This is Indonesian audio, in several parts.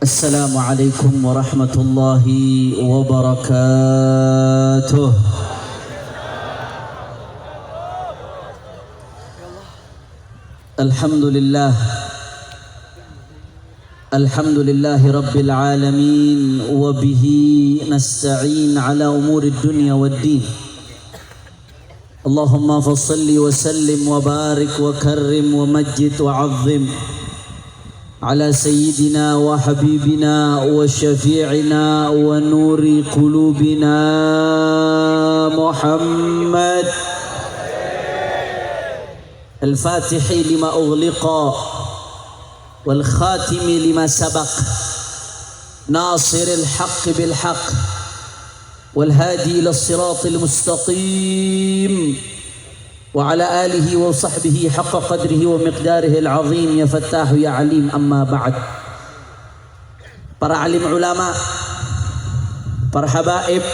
Assalamualaikum warahmatullahi wabarakatuh. Alhamdulillah. Alhamdulillahi rabbil alamin. Wa bihi nasta'in ala umuri dunya waddin. Allahumma fassalli wa sallim wa barik wa karrim wa majjid wa azzim على سيدنا وحبيبنا وشفيعنا ونور قلوبنا محمد الفاتح لما أغلق والخاتم لما سبق ناصر الحق بالحق والهادي إلى الصراط المستقيم وعلى آله وصحبه حق قدره ومقداره العظيم يا فتاح يا عليم أما بعد. Para alim ulama, para habaib,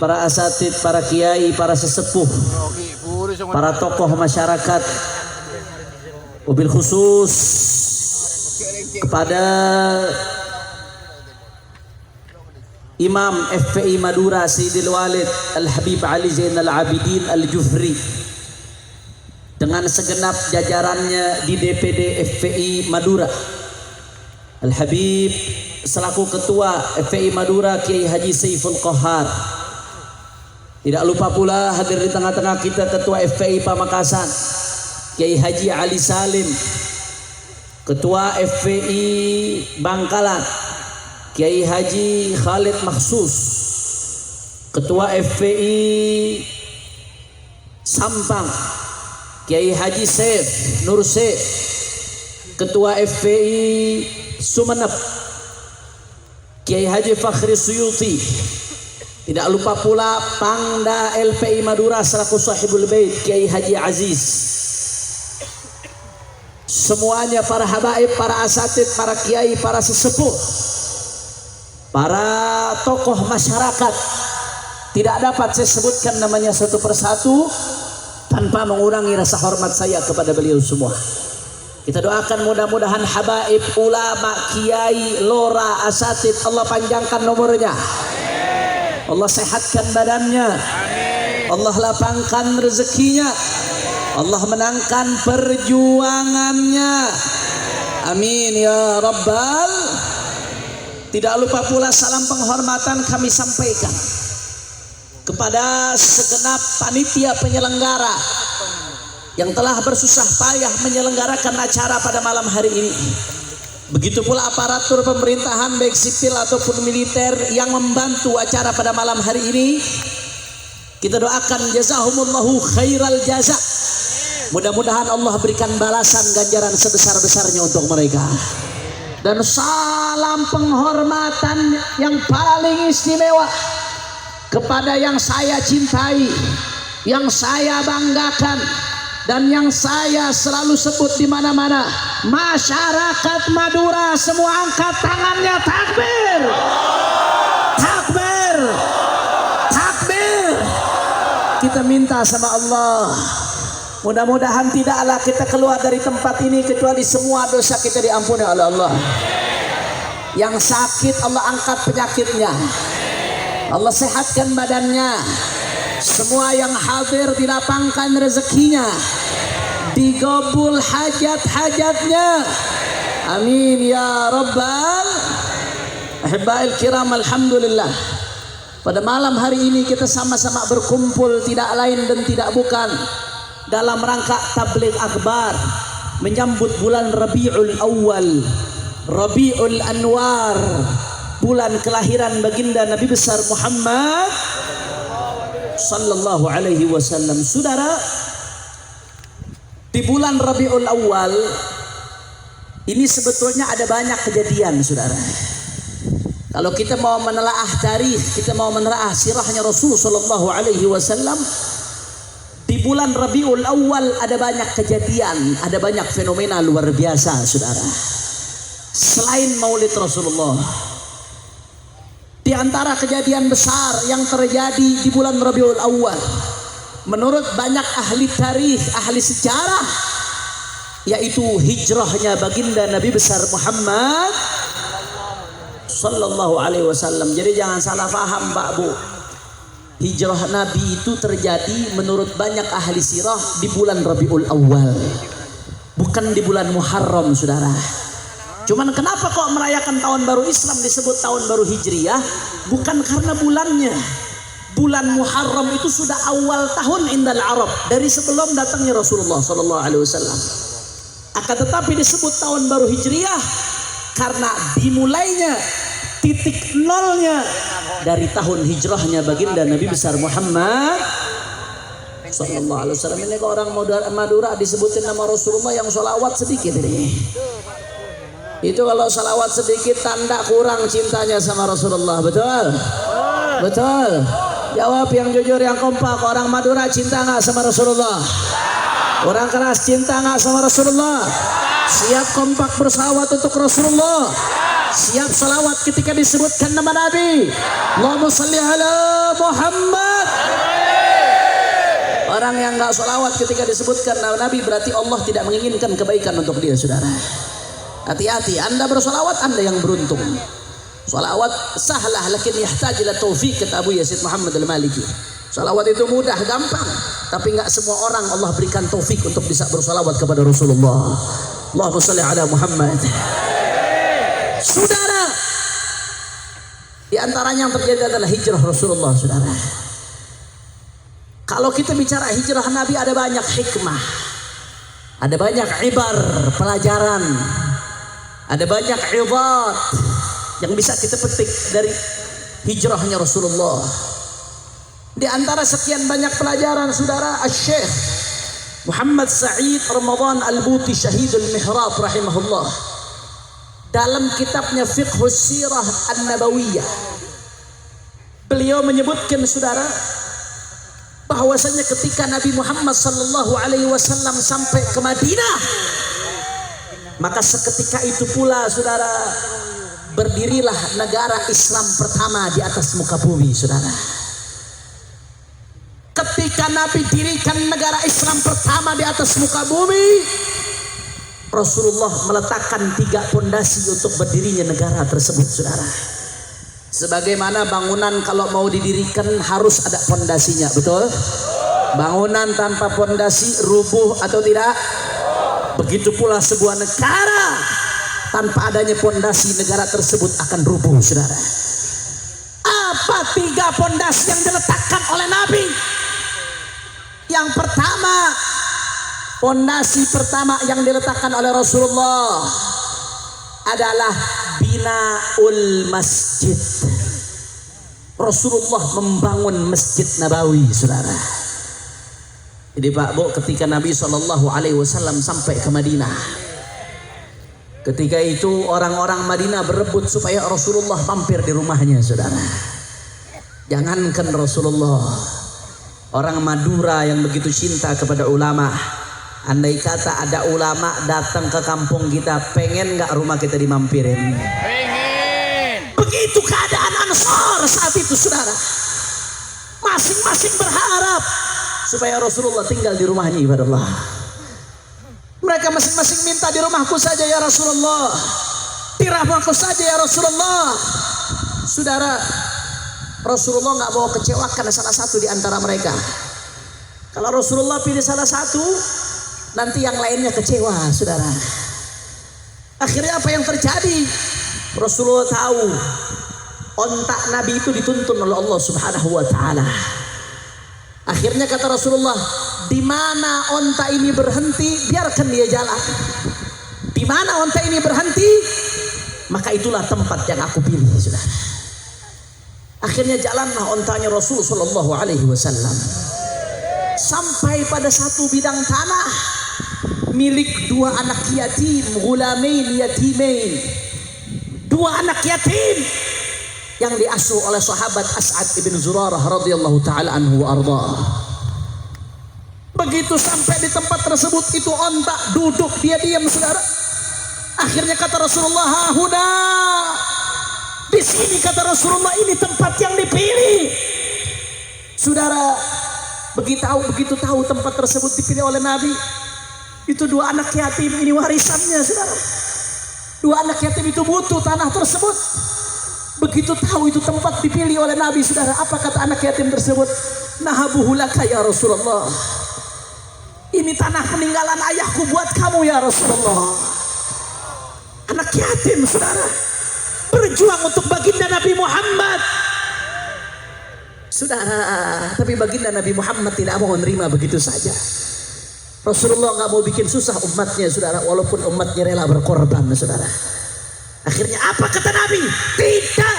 para asatid, para kiai, para sesepuh, para tokoh masyarakat, wabil khusus kepada Imam FPI Madura Sayyidil Walid Al-Habib Ali Zainal Abidin Al-Jufri dengan segenap jajarannya di DPD FPI Madura, Al-Habib selaku ketua FPI Madura Kiai Haji Saiful Qahar. Tidak lupa pula hadir di tengah-tengah kita ketua FPI Pamekasan Kiai Haji Ali Salim, ketua FPI Bangkalan Kiai Haji Khalid Maksus, ketua FPI Sampang Kiai Haji Saif Nur Saif, ketua FPI Sumeneb Kiai Haji Fakhri Suyuti. Tidak lupa pula Pangda LPI Madura selaku sahibul bait Kiai Haji Aziz. Semuanya para habaib, para asatid, para kiai, para sesepuh, para tokoh masyarakat, tidak dapat saya sebutkan namanya satu persatu tanpa mengurangi rasa hormat saya kepada beliau semua. Kita doakan mudah-mudahan habaib, ulama, kiai, lora, asatid Allah panjangkan nomornya, Allah sehatkan badannya, Allah lapangkan rezekinya, Allah menangkan perjuangannya. Amin ya rabbal. Tidak lupa pula salam penghormatan kami sampaikan kepada segenap panitia penyelenggara yang telah bersusah payah menyelenggarakan acara pada malam hari ini. Begitu pula aparatur pemerintahan baik sipil ataupun militer yang membantu acara pada malam hari ini. Kita doakan jazahumullahu khairal jaza. Mudah-mudahan Allah berikan balasan ganjaran sebesar-besarnya untuk mereka. Dan salam penghormatan yang paling istimewa kepada yang saya cintai, yang saya banggakan, dan yang saya selalu sebut di mana-mana, masyarakat Madura. Semua angkat tangannya, takbir, takbir, takbir. Kita minta sama Allah, mudah-mudahan tidaklah kita keluar dari tempat ini kecuali semua dosa kita diampuni oleh Allah. Yang sakit Allah angkat penyakitnya, Allah sehatkan badannya. Semua yang hadir dilapangkan rezekinya, digabul hajat-hajatnya. Amin ya rabbal. Ahibbail kiram, alhamdulillah. Pada malam hari ini kita sama-sama berkumpul tidak lain dan tidak bukan dalam rangka tabligh akbar menyambut bulan Rabiul Awal, Rabiul Anwar, bulan kelahiran baginda Nabi besar Muhammad sallallahu alaihi wasallam. Saudara, di bulan Rabiul Awal ini sebetulnya ada banyak kejadian, saudara. Kalau kita mau menelaah tarikh, kita mau menelaah sirahnya Rasul sallallahu alaihi wasallam, di bulan Rabiul Awal ada banyak kejadian, ada banyak fenomena luar biasa, saudara. Selain Maulid Rasulullah, di antara kejadian besar yang terjadi di bulan Rabiul Awal, menurut banyak ahli tarikh, ahli sejarah, yaitu hijrahnya baginda Nabi besar Muhammad sallallahu alaihi wasallam. Jadi jangan salah paham Pak Bu. Hijrah Nabi itu terjadi menurut banyak ahli sirah di bulan Rabiul Awal, bukan di bulan Muharram, saudara. Cuman kenapa kok merayakan tahun baru Islam disebut tahun baru Hijriyah? Bukan karena bulannya. Bulan Muharram itu sudah awal tahun indal Arab, dari sebelum datangnya Rasulullah sallallahu alaihi wasallam. Akan tetapi disebut tahun baru Hijriyah karena dimulainya, titik nolnya dari tahun hijrahnya baginda Nabi besar Muhammad sallallahu alaihi wasallam. Ini kok orang Madura disebutin nama Rasulullah yang sholawat sedikit ini. Itu kalau sholawat sedikit tanda kurang cintanya sama Rasulullah. Betul? Betul. Jawab yang jujur, yang kompak. Orang Madura cinta nggak sama Rasulullah? Orang keras cinta nggak sama Rasulullah? Siap kompak bersalawat untuk Rasulullah? Siap salawat ketika disebutkan nama Nabi? Allahumma salli ala Muhammad. Orang yang nggak salawat ketika disebutkan nama Nabi berarti Allah tidak menginginkan kebaikan untuk dia, saudara. Hati-hati, Anda bersalawat Anda yang beruntung. Salawat sahlah lakin yahtaj ila taufiq, kata Abu Yazid Muhammad al-Maliki. Salawat itu mudah, gampang, tapi nggak semua orang Allah berikan taufik untuk bisa bersalawat kepada Rasulullah. Allahumma shalli ala Muhammad. Saudara, di antaranya yang terjadi adalah hijrah Rasulullah, saudara. Kalau kita bicara hijrah Nabi ada banyak hikmah, ada banyak ibar, pelajaran, ada banyak ibat yang bisa kita petik dari hijrahnya Rasulullah. Di antara sekian banyak pelajaran, saudara, Syekh Muhammad Sa'id Ramadan Al-Buti Syahidul Mihrab rahimahullah, dalam kitabnya Fiqhus Sirah An-Nabawiyah, beliau menyebutkan, saudara, bahwasanya ketika Nabi Muhammad sallallahu alaihi wasallam sampai ke Madinah, maka seketika itu pula, saudara, berdirilah negara Islam pertama di atas muka bumi, saudara. Ketika Nabi dirikan negara Islam pertama di atas muka bumi, Rasulullah meletakkan 3 pondasi untuk berdirinya negara tersebut, saudara. Sebagaimana bangunan kalau mau didirikan harus ada pondasinya, betul? Bangunan tanpa pondasi rubuh atau tidak? Begitu pula sebuah negara tanpa adanya pondasi, negara tersebut akan rubuh, saudara. Apa 3 pondasi yang diletakkan oleh Nabi? Yang pertama, pondasi pertama yang diletakkan oleh Rasulullah adalah binaul masjid. Rasulullah membangun Masjid Nabawi, saudara. Jadi Pak Bu, ketika Nabi SAW sampai ke Madinah, ketika itu orang-orang Madinah berebut supaya Rasulullah mampir di rumahnya, saudara. Jangankan Rasulullah, orang Madura yang begitu cinta kepada ulama, andai kata ada ulama datang ke kampung kita, pengen nggak rumah kita dimampirin? Pengen. Begitu keadaan Ansar saat itu, saudara. Masing-masing berharap supaya Rasulullah tinggal di rumahnya, ibadallah. Mereka masing-masing minta, di rumahku saja ya Rasulullah, di rumahku saja ya Rasulullah. Saudara, Rasulullah nggak mau kecewakan salah satu di antara mereka. Kalau Rasulullah pilih salah satu, nanti yang lainnya kecewa, saudara. Akhirnya apa yang terjadi? Rasulullah tahu ontak Nabi itu dituntun oleh Allah Subhanahu wa taala. Akhirnya kata Rasulullah, di mana onta ini berhenti, biarkan dia jalan. Di mana onta ini berhenti, maka itulah tempat yang aku pilih, saudara. Akhirnya jalanlah ontanya Rasul sallallahu alaihi wasallam sampai pada satu bidang tanah milik 2 anak yatim, ghulamain yatimain, 2 anak yatim yang diasuh oleh sahabat As'ad ibn Zurarah radhiyallahu taala anhu wa arda. Begitu sampai di tempat tersebut, itu onta duduk dia diam, saudara. Akhirnya kata Rasulullah, "Hahuna." Di sini kata Rasulullah, ini tempat yang dipilih. Saudara, begitu tahu tempat tersebut dipilih oleh Nabi, itu 2 anak yatim ini warisannya, saudara. 2 anak yatim itu butuh tanah tersebut. Begitu tahu itu tempat dipilih oleh Nabi, saudara, apa kata anak yatim tersebut? Nahabuhu laka ya Rasulullah. Ini tanah peninggalan ayahku buat kamu ya Rasulullah. Anak yatim, saudara, berjuang untuk baginda Nabi Muhammad. Saudara, tapi baginda Nabi Muhammad tidak mau menerima begitu saja. Rasulullah nggak mau bikin susah umatnya, saudara, walaupun umatnya rela berkorban, saudara. Akhirnya apa kata Nabi? Tidak,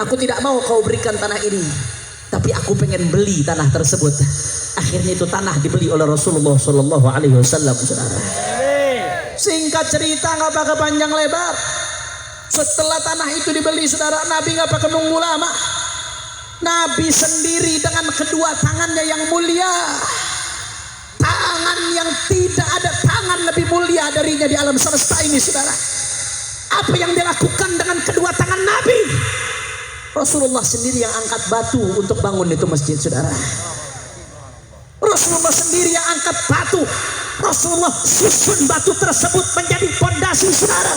aku tidak mau kau berikan tanah ini, tapi aku pengen beli tanah tersebut. Akhirnya itu tanah dibeli oleh Rasulullah Shallallahu Alaihi Wasallam, saudara. Singkat cerita, nggak pakai panjang lebar, setelah tanah itu dibeli, saudara, Nabi nggak pakai nunggu lama. Nabi sendiri dengan kedua tangannya yang mulia, tangan yang tidak ada tangan lebih mulia darinya di alam semesta ini, saudara. Apa yang dilakukan dengan kedua tangan Nabi? Rasulullah sendiri yang angkat batu untuk bangun itu masjid, saudara. Rasulullah sendiri yang angkat batu. Rasulullah susun batu tersebut menjadi fondasi, saudara.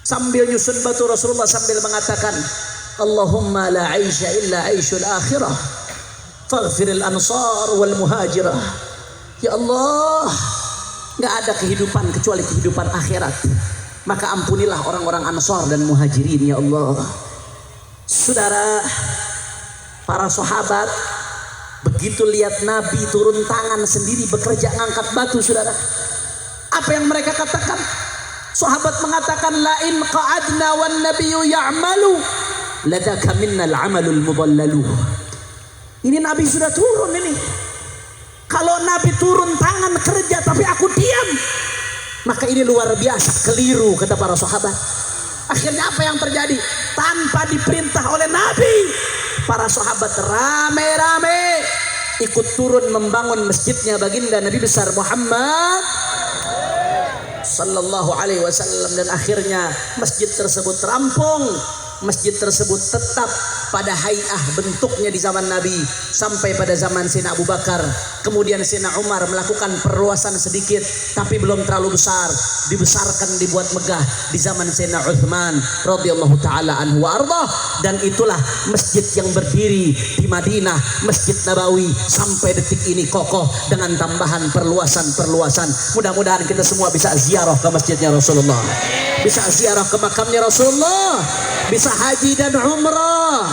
Sambil nyusun batu, Rasulullah sambil mengatakan, Allahumma la aisha illa aishul akhirah faghfiril ansar wal muhajirah. Ya Allah, gak ada kehidupan kecuali kehidupan akhirat, maka ampunilah orang-orang Ansar dan Muhajirin ya Allah. Saudara, para sahabat begitu lihat Nabi turun tangan sendiri bekerja ngangkat batu, saudara, apa yang mereka katakan? Sahabat mengatakan, la in qa'adna wan nabiyyu ya'malu ladaka minnal amalul mudallalu. Ini Nabi sudah turun ini. Kalau Nabi turun tangan kerja tapi aku diam, maka ini luar biasa keliru, kata para sahabat. Akhirnya apa yang terjadi? Tanpa diperintah oleh Nabi, para sahabat rame-rame ikut turun membangun masjidnya baginda Nabi besar Muhammad Sallallahu Alaihi Wasallam. Dan akhirnya masjid tersebut rampung. Masjid tersebut tetap pada hayah bentuknya di zaman Nabi sampai pada zaman Sayyidina Abu Bakar. Kemudian Sayyidina Umar melakukan perluasan sedikit, tapi belum terlalu besar. Dibesarkan, dibuat megah di zaman Sayyidina Uthman radhiyallahu taala anhu wa ardah. Dan itulah masjid yang berdiri di Madinah, Masjid Nabawi, sampai detik ini kokoh dengan tambahan perluasan. Mudah-mudahan kita semua bisa ziarah ke masjidnya Rasulullah, bisa ziarah ke makamnya Rasulullah, bisa haji dan umrah.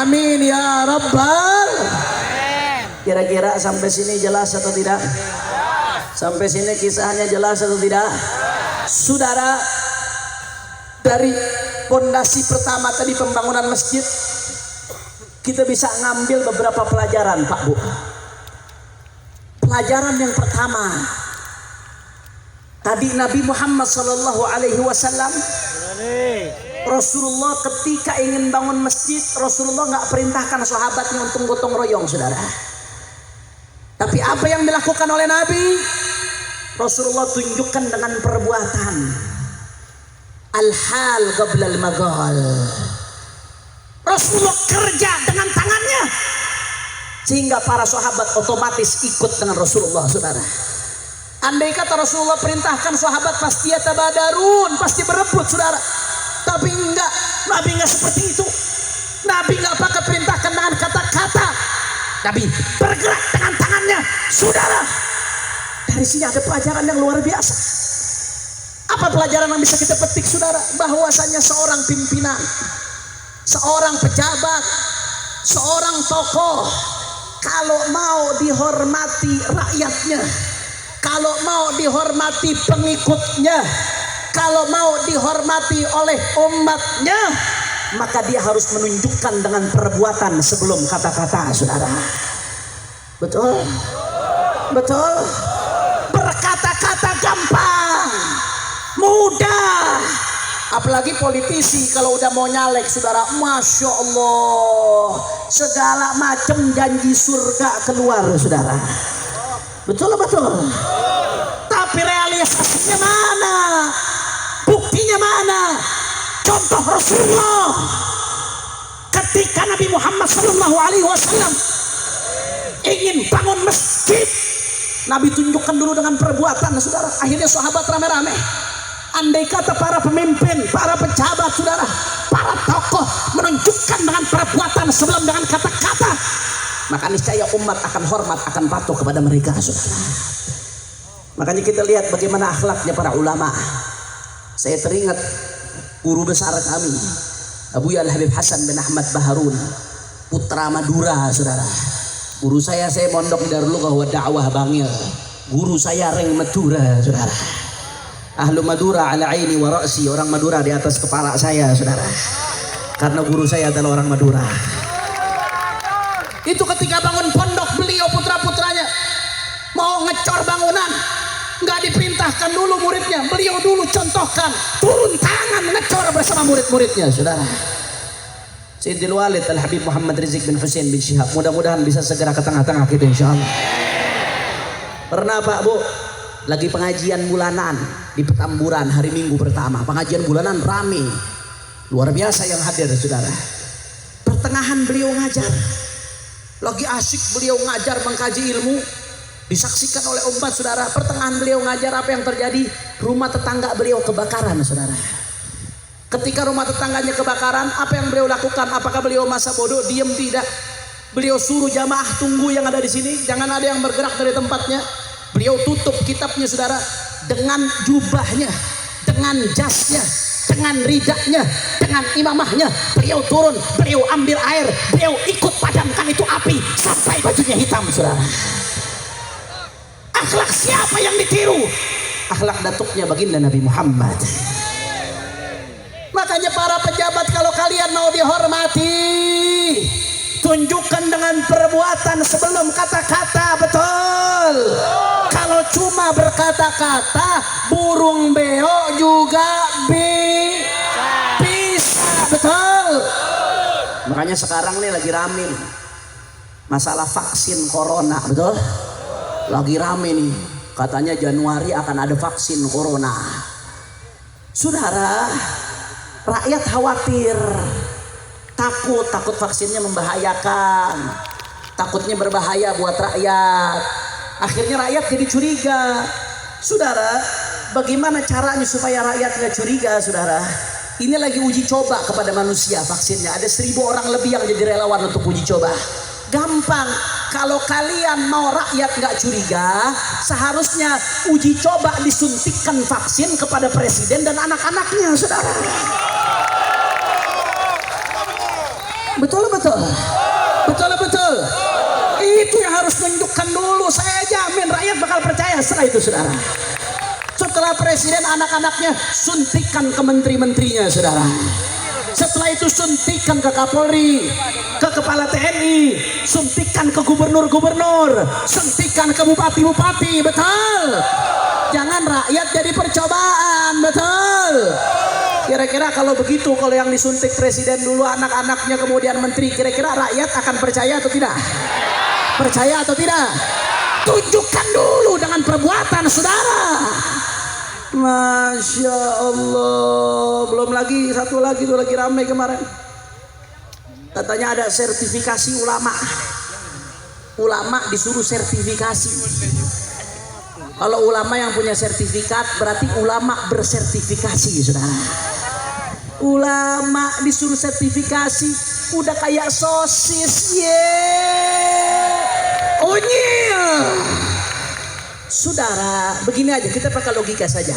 Amin ya rabbal. Kira-kira sampai sini jelas atau tidak? Sampai sini kisahnya jelas atau tidak? Saudara, dari fondasi pertama tadi pembangunan masjid, kita bisa ngambil beberapa pelajaran, Pak Bu. Pelajaran yang pertama, tadi Nabi Muhammad Sallallahu Alaihi Wasallam, Rasulullah ketika ingin bangun masjid, Rasulullah nggak perintahkan sahabatnya untuk gotong royong, saudara. Tapi apa yang dilakukan oleh Nabi? Rasulullah tunjukkan dengan perbuatan. Al-hal qabla al-magal. Rasulullah kerja dengan tangannya, sehingga para sahabat otomatis ikut dengan Rasulullah, saudara. Andai kata Rasulullah perintahkan sahabat pasti yatabadarun, pasti berebut, saudara. Tapi enggak, Nabi enggak seperti itu. Nabi enggak pakai perintahkan dengan kata-kata, Nabi bergerak dengan tangannya, saudara. Dari sini ada pelajaran yang luar biasa. Apa pelajaran yang bisa kita petik, saudara? Bahwasanya seorang pimpinan, seorang pejabat, seorang tokoh, kalau mau dihormati rakyatnya, kalau mau dihormati pengikutnya, kalau mau dihormati oleh umatnya, maka dia harus menunjukkan dengan perbuatan sebelum kata-kata, saudara. Betul? Betul? Berkata-kata gampang, mudah. Apalagi politisi kalau udah mau nyalek, saudara, Masya Allah, segala macam janji surga keluar, saudara. Betul? Betul? Tapi realisasinya mana? Buktinya mana? Contoh Rasulullah ketika Nabi Muhammad Sallallahu Alaihi Wasallam ingin bangun masjid, Nabi tunjukkan dulu dengan perbuatan, saudara. Akhirnya sahabat rame-rame. Andai kata para pemimpin, para pejabat, saudara, sebelum dengan kata-kata, maka niscaya umat akan hormat, akan patuh kepada mereka, saudara. Makanya kita lihat bagaimana akhlaknya para ulama. Saya teringat guru besar kami, Abu Al Habib Hasan bin Ahmad Baharun, putra Madura, saudara. Guru saya mondok di Darul Lughah wa Da'wah Bangil. Guru saya Reng Madura, saudara. Ahlu Madura ala aini wa ra'si, orang Madura di atas kepala saya, saudara. Karena guru saya adalah orang Madura. Itu ketika bangun pondok, beliau putra-putranya mau ngecor bangunan, nggak diperintahkan dulu muridnya, beliau dulu contohkan, turun tangan ngecor bersama murid-muridnya, saudara. Sayyidil Walid Al Habib Muhammad Rizik bin Hussein bin Syihab, mudah-mudahan bisa segera ke tengah-tengah kita, insyaallah. Pernah Pak Bu lagi pengajian bulanan di Petamburan hari Minggu pertama, pengajian bulanan rame, luar biasa yang hadir, saudara. Pertengahan beliau ngajar, lagi asyik beliau ngajar mengkaji ilmu, disaksikan oleh umat, saudara. Pertengahan beliau ngajar, apa yang terjadi? Rumah tetangga beliau kebakaran, saudara. Ketika rumah tetangganya kebakaran, apa yang beliau lakukan? Apakah beliau masa bodoh? Diam? Tidak. Beliau suruh jamaah tunggu yang ada di sini, jangan ada yang bergerak dari tempatnya. Beliau tutup kitabnya, saudara, dengan jubahnya, dengan jasnya, dengan ridaknya, dengan imamahnya. Beliau turun, beliau ambil air, beliau ikut padamkan itu api sampai bajunya hitam, saudara. Akhlak siapa yang ditiru? Akhlak datuknya baginda Nabi Muhammad. Makanya para pejabat, kalau kalian mau dihormati, tunjukkan dengan perbuatan sebelum kata-kata, betul. Kalau cuma berkata-kata, burung beo juga bisa, betul. Makanya sekarang nih lagi rame masalah vaksin corona, betul. Lagi rame nih, katanya Januari akan ada vaksin corona. Saudara, rakyat khawatir, takut vaksinnya membahayakan, takutnya berbahaya buat rakyat. Akhirnya rakyat jadi curiga. Saudara, bagaimana caranya supaya rakyat nggak curiga, saudara? Ini lagi uji coba kepada manusia vaksinnya. Ada 1000 orang lebih yang jadi relawan untuk uji coba. Gampang, kalau kalian mau rakyat nggak curiga, seharusnya uji coba disuntikkan vaksin kepada presiden dan anak-anaknya, saudara. Betul. Itu yang harus menunjukkan dulu. Saya jamin rakyat bakal percaya setelah itu, saudara. Setelah presiden, anak-anaknya suntikan ke menteri-menterinya, saudara. Setelah itu suntikan ke Kapolri, ke Kepala TNI, suntikan ke gubernur-gubernur, suntikan ke bupati-bupati, betul. Jangan rakyat jadi percobaan, betul. Kira-kira kalau begitu, kalau yang disuntik presiden dulu, anak-anaknya kemudian menteri, kira-kira rakyat akan percaya atau tidak? Percaya atau tidak? Tunjukkan dulu dengan perbuatan, saudara. Masya Allah. Belum lagi, satu lagi tuh lagi ramai kemarin, katanya ada sertifikasi ulama. Ulama disuruh sertifikasi. Kalau ulama yang punya sertifikat, berarti ulama bersertifikasi, saudara. Ulama disuruh sertifikasi, udah kayak sosis, unyil. Saudara, begini aja, kita pakai logika saja.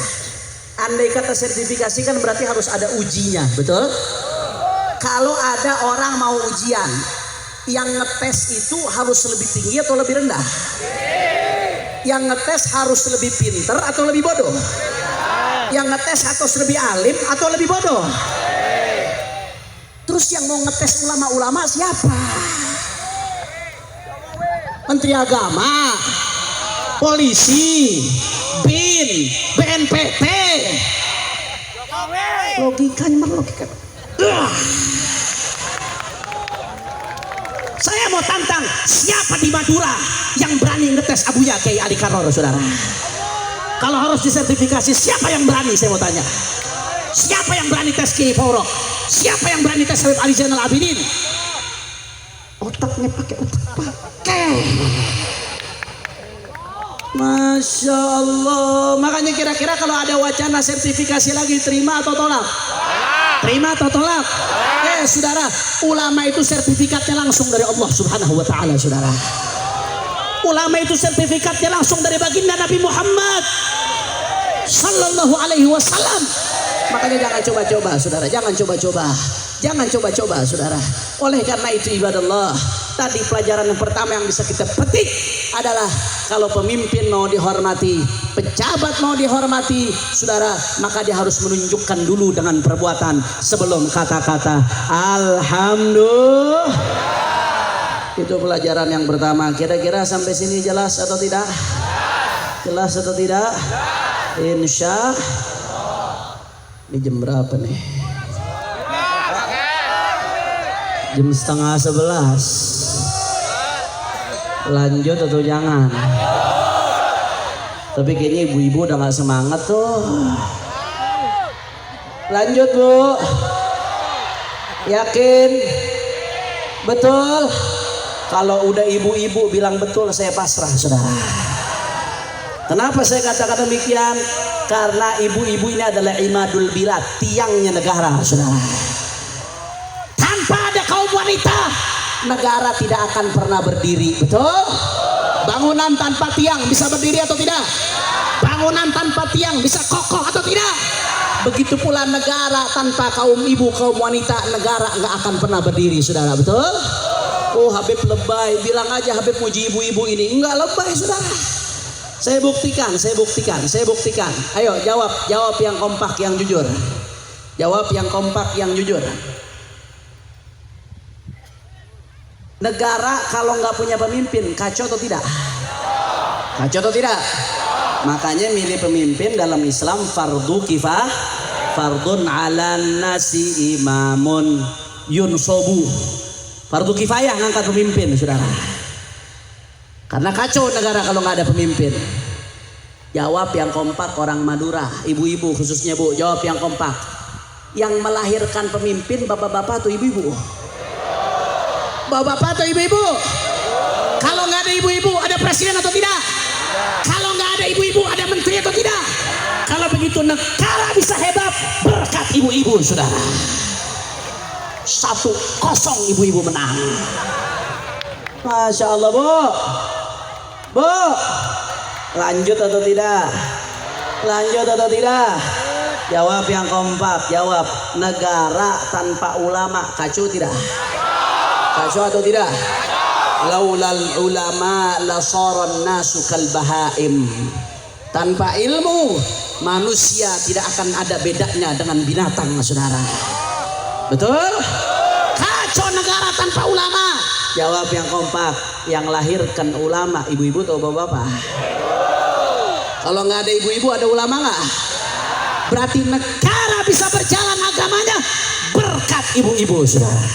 Andai kata sertifikasi kan berarti harus ada ujinya, betul? Kalau ada orang mau ujian, yang ngetes itu harus lebih tinggi atau lebih rendah? Yang ngetes harus lebih pinter atau lebih bodoh? Yang ngetes harus lebih alim atau lebih bodoh? Terus yang mau ngetes ulama-ulama siapa? Menteri Agama, polisi, BIN, BNPT. Logikanya logika. Saya mau tantang, siapa di Madura yang berani ngetes Abuya Kiai Ali Karor, saudara? Kalau harus disertifikasi, siapa yang berani? Saya mau tanya, siapa yang berani tes Kiai Faurok? Siapa yang berani tes Habib Ali Zainal Abidin? Otaknya pakai. Masya Allah. Makanya kira-kira kalau ada wacana sertifikasi lagi, terima atau tolak? Terima atau tolak? Saudara, ulama itu sertifikatnya langsung dari Allah Subhanahu wa taala, saudara. Ulama itu sertifikatnya langsung dari baginda Nabi Muhammad sallallahu alaihi wasallam. Makanya jangan coba-coba, saudara, jangan coba-coba. Jangan coba-coba, saudara. Oleh karena itu ibadallah, tadi pelajaran yang pertama yang bisa kita petik adalah kalau pemimpin mau dihormati, pejabat mau dihormati, saudara, maka dia harus menunjukkan dulu dengan perbuatan sebelum kata-kata alhamdulillah. Itu pelajaran yang pertama. Kira-kira sampai sini jelas atau tidak? Jelas atau tidak? Insya Allah. Ini jam berapa nih? Jam 10:30. Lanjut atau jangan? Tapi kayaknya ibu-ibu udah gak semangat tuh. Lanjut bu. Yakin? Betul? Kalau udah ibu-ibu bilang betul, saya pasrah, saudara. Kenapa saya katakan demikian? Karena ibu-ibu ini adalah imadul bilad, tiangnya negara, saudara. Tanpa ada kaum wanita, negara tidak akan pernah berdiri. Betul? Bangunan tanpa tiang bisa berdiri atau tidak? Bangunan tanpa tiang bisa kokoh atau tidak? Begitu pula negara tanpa kaum ibu, kaum wanita, negara nggak akan pernah berdiri, saudara. Betul? Oh, Habib lebay, bilang aja Habib muji ibu-ibu ini. Enggak lebay, saudara. Saya buktikan. Ayo jawab yang kompak, yang jujur. Jawab yang kompak, yang jujur. Negara kalau nggak punya pemimpin, kacau atau tidak? Kacau atau tidak? Makanya milih pemimpin dalam Islam fardu kifah, fardun ala nasi imamun yunsobu. Fardu kifayah ngangkat pemimpin, saudara. Karena kacau negara kalau nggak ada pemimpin. Jawab yang kompak orang Madura, ibu-ibu khususnya bu, jawab yang kompak. Yang melahirkan pemimpin bapak-bapak atau ibu-ibu? Bapak-bapak atau ibu-ibu? Kalau nggak ada ibu-ibu, ada presiden atau tidak? Kalau nggak ada ibu-ibu, ada menteri atau tidak? Kalau begitu negara bisa hebat berkat ibu-ibu, saudara. 1-0 ibu-ibu menang. Masya Allah bu. Bu, lanjut atau tidak? Lanjut atau tidak? Jawab yang kompak. Jawab. Negara tanpa ulama kacau tidak? Kacau atau tidak? Laulal ulama lasaran nasu kal bahaim. Tanpa ilmu manusia tidak akan ada bedanya dengan binatang, saudara. Betul? Kacau negara tanpa ulama. Jawab yang kompak. Yang lahirkan ulama ibu-ibu atau bapak-bapak? Kalau nggak ada ibu-ibu, ada ulama nggak? Berarti negara bisa berjalan agamanya berkat ibu-ibu, saudara.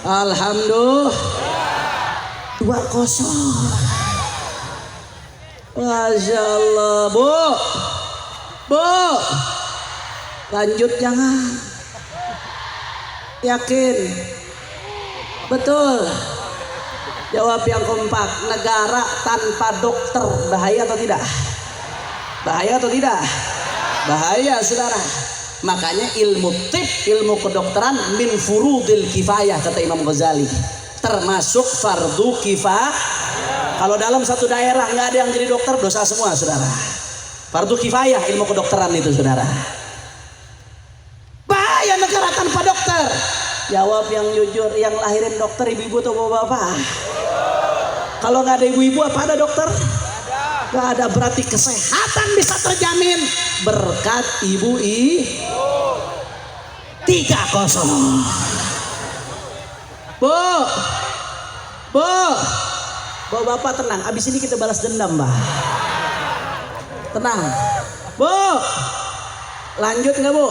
Alhamdulillah. 2-0. Masya Allah. Bu, lanjut jangan. Yakin? Betul? Jawab yang kompak. Negara tanpa dokter bahaya atau tidak? Bahaya atau tidak? Bahaya, saudara. Makanya ilmu tib, ilmu kedokteran min furudil kifayah, kata Imam Ghazali. Termasuk fardu kifayah. Kalau dalam satu daerah nggak ada yang jadi dokter, dosa semua, saudara. Fardu kifayah ilmu kedokteran itu, saudara. Bahaya negara tanpa dokter. Jawab yang jujur. Yang lahirin dokter ibu-ibu atau bapak-bapak? Kalau nggak ada ibu-ibu, apa ada dokter? Nggak ada. Berarti kesehatan bisa terjamin berkat ibu-ibu. 3-0. Bu, bapak tenang. Abis ini kita balas dendam, Mbak. Tenang. Bu, lanjut nggak bu?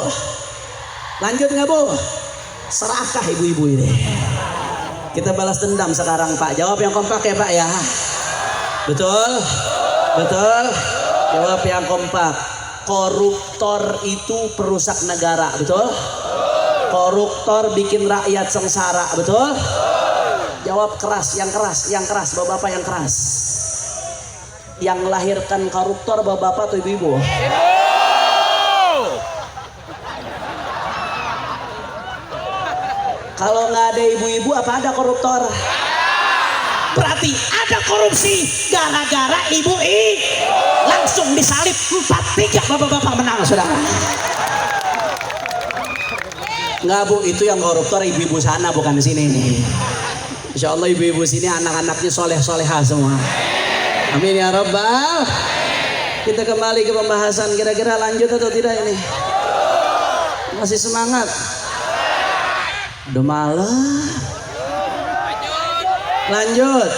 Lanjut nggak bu? Serakah ibu-ibu ini. Kita balas dendam sekarang, Pak. Jawab yang kompak ya, Pak ya. Betul? Betul? Jawab yang kompak. Koruptor itu perusak negara, betul? Koruptor bikin rakyat sengsara, betul? Jawab keras, yang keras, yang keras, bapak-bapak yang keras. Yang melahirkan koruptor bapak-bapak atau ibu-ibu? Kalau nggak ada ibu-ibu apa ada koruptor? Berarti ada korupsi gara-gara ibu langsung disalib 4-3 bapak-bapak menang saudara. Enggak bu, itu yang koruptor ibu-ibu sana bukan sini nih. Insya Allah ibu-ibu sini anak-anaknya soleh-solehah semua. Amin ya rabbal. Kita kembali ke pembahasan, kira-kira lanjut atau tidak ini? Masih semangat? Udah malam. Lanjut.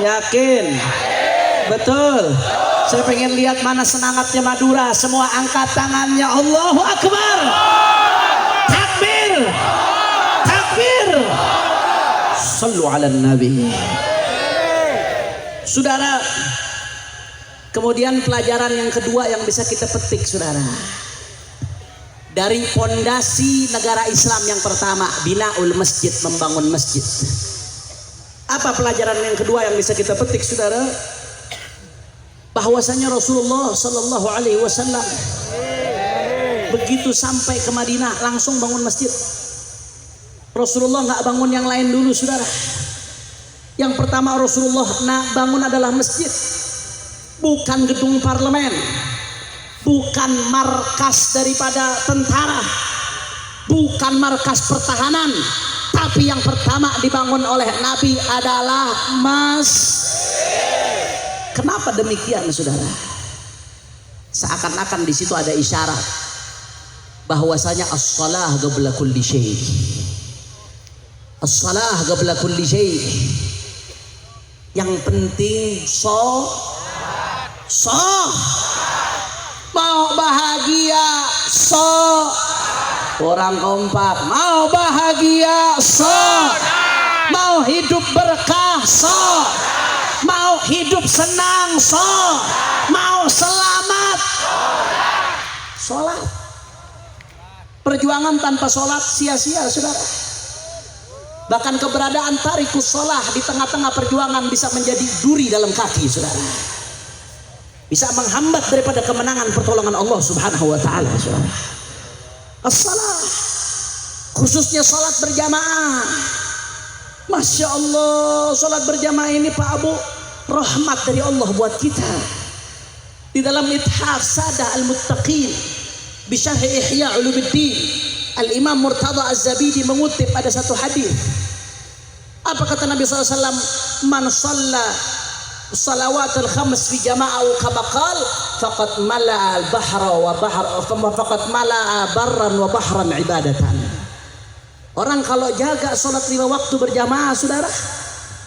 Yakin? Betul. Saya pengen lihat mana semangatnya Madura. Semua angkat tangannya. Allahu Akbar. Takbir. Takbir. Sallu ala Nabi. Saudara, kemudian pelajaran yang kedua yang bisa kita petik saudara, dari pondasi negara Islam yang pertama, binaul masjid, membangun masjid. Apa pelajaran yang kedua yang bisa kita petik saudara? Bahwasanya Rasulullah Sallallahu Alaihi Wasallam begitu sampai ke Madinah langsung bangun masjid. Rasulullah nggak bangun yang lain dulu saudara. Yang pertama Rasulullah bangun adalah masjid, bukan gedung parlemen, bukan markas daripada tentara, bukan markas pertahanan, tapi yang pertama dibangun oleh Nabi adalah masjid. Kenapa demikian saudara? Seakan-akan di situ ada isyarat bahwasanya as-salah qabla kulli syai. As-salah qabla kulli syai. Yang penting mau bahagia orang kompak, mau bahagia mau hidup berkah mau hidup senang mau selamat sholat. Perjuangan tanpa sholat sia-sia saudara. Bahkan keberadaan tarikus sholah di tengah-tengah perjuangan bisa menjadi duri dalam kaki saudara, bisa menghambat daripada kemenangan pertolongan Allah Subhanahu wa taala saudara. As-salah, khususnya sholat berjamaah. Masya Allah, sholat berjamaah ini Pak Abu, rahmat dari Allah buat kita. Di dalam Ithaf Sadah Al-Muttaqin Bisyarh Ihya Ulumuddin, Al-Imam Murtada Az-Zabidi mengutip ada satu hadis. Apa kata Nabi SAW? Man shalla salawatul khams fi jama'ah kama qal faqad mala'a al-bahra wa faqad mala'a barran wa bahran ibadatan. Orang kalau jaga sholat 5 waktu berjamaah saudara,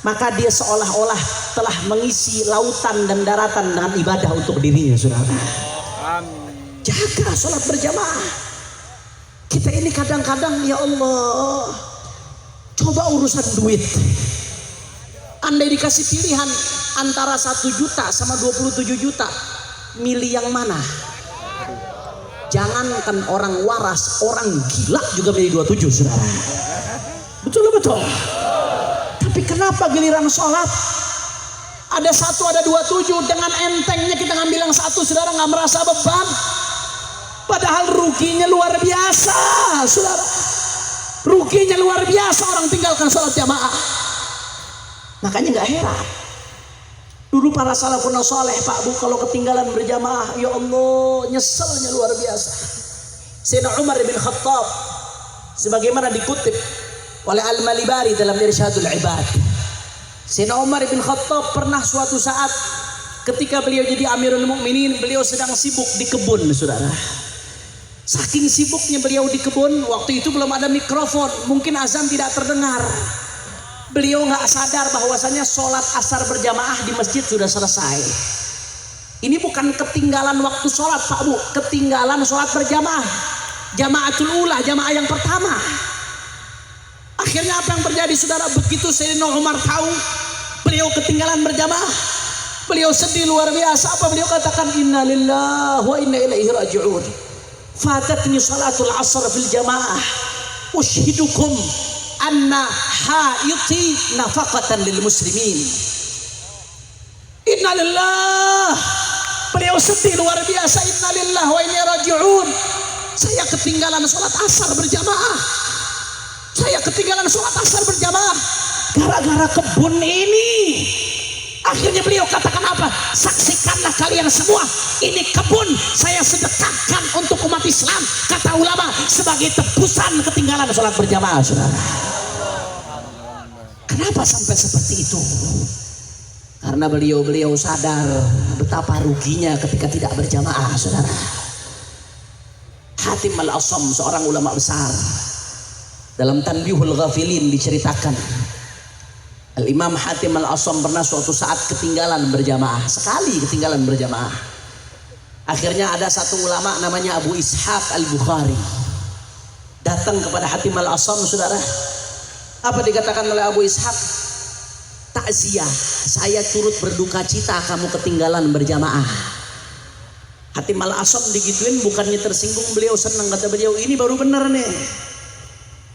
maka dia seolah-olah telah mengisi lautan dan daratan dengan ibadah untuk dirinya saudara. Jaga sholat berjamaah. Kita ini kadang-kadang ya Allah, coba urusan duit. Andai dikasih pilihan antara 1 juta sama 27 juta, milih yang mana? Jangankan orang waras, orang gila juga milih 27 saudara. Betul. Tapi kenapa giliran sholat ada 1 ada 27, dengan entengnya kita ngambil yang 1 saudara, nggak merasa beban. Padahal ruginya luar biasa saudara. Ruginya luar biasa orang tinggalkan sholat jamaah. Makanya nggak heran dulu para salafun saleh Pak Bu kalau ketinggalan berjamaah, ya Allah nyeselnya luar biasa. Sayyidina Umar bin Khattab sebagaimana dikutip oleh Al-Malibari dalam Irsyadul Ibad. Sayyidina Umar bin Khattab pernah suatu saat ketika beliau jadi Amirul Mukminin, beliau sedang sibuk di kebun saudara. Saking sibuknya beliau di kebun, waktu itu belum ada mikrofon, mungkin azan tidak terdengar. Beliau nggak sadar bahwasanya sholat asar berjamaah di masjid sudah selesai. Ini bukan ketinggalan waktu sholat Pak Bu, ketinggalan sholat berjamaah, jamaatul ula, jamaah yang pertama. Akhirnya apa yang terjadi saudara? Begitu Sayyidina Umar tahu beliau ketinggalan berjamaah, beliau sedih luar biasa. Apa beliau katakan? Inna lillahi wa inna ilaihi raji'un. Fatatni salatul asr fil jamaah. Ushidukum anna haiti nafaqatan lil muslimin. Inna lillahi. Beliau sedih luar biasa. Inna lillahi wa inna raji'un. Saya ketinggalan salat asar berjamaah. Saya ketinggalan sholat asar berjamaah gara-gara kebun ini. Akhirnya beliau katakan apa? Saksikanlah kalian semua, ini kebun saya sedekahkan untuk umat Islam, kata ulama, sebagai tebusan ketinggalan sholat berjamaah, saudara. Kenapa sampai seperti itu? Karena beliau sadar betapa ruginya ketika tidak berjamaah, saudara. Hatim Al-Asam, seorang ulama besar, dalam Tanbihul Ghafilin diceritakan, Al-Imam Hatim Al-Asam pernah suatu saat ketinggalan berjamaah, sekali ketinggalan berjamaah. Akhirnya ada satu ulama namanya Abu Ishaq Al-Bukhari datang kepada Hatim Al-Asam, saudara. Apa dikatakan oleh Abu Ishaq? Takziah, saya turut berduka cita kamu ketinggalan berjamaah. Hatim Al-Asam digituin bukannya tersinggung, beliau senang, kata beliau, ini baru benar nih.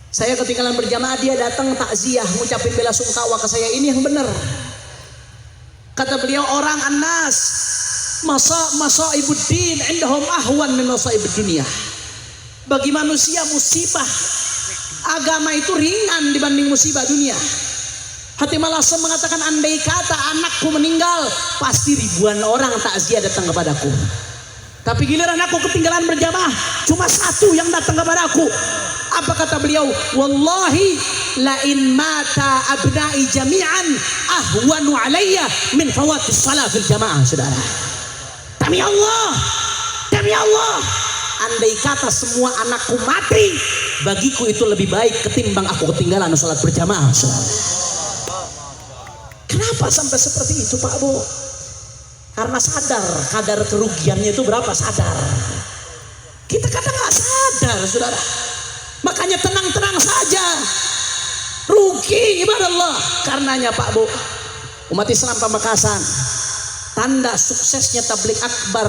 Saya ketinggalan berjamaah, dia datang takziah, ngucapin bela sungkawa ke saya, ini yang benar. Kata beliau, orang annas masaibuddin indahum ahwan min masaibud dunia. Bagi manusia musibah agama itu ringan dibanding musibah dunia. Hatim Al-Asam mengatakan, andai kata anakku meninggal, pasti ribuan orang takziah datang kepadaku. Tapi giliran aku ketinggalan berjamaah, cuma satu yang datang kepadaku. Apa kata beliau? Wallahi la in mata abna'i jami'an ahwanu alayya min fawatis salat fil jamaah, saudara. Demi Allah, andai kata semua anakku mati, bagiku itu lebih baik ketimbang aku ketinggalan salat berjamaah, saudara. Kenapa sampai seperti itu, Pak Bu? Karena sadar kadar kerugiannya itu berapa, sadar. Kita kadang nggak sadar, saudara. Makanya tenang-tenang saja, rugi ibadah Allah. Karenanya Pak Bu, umat Islam Pamekasan, tanda suksesnya tabligh akbar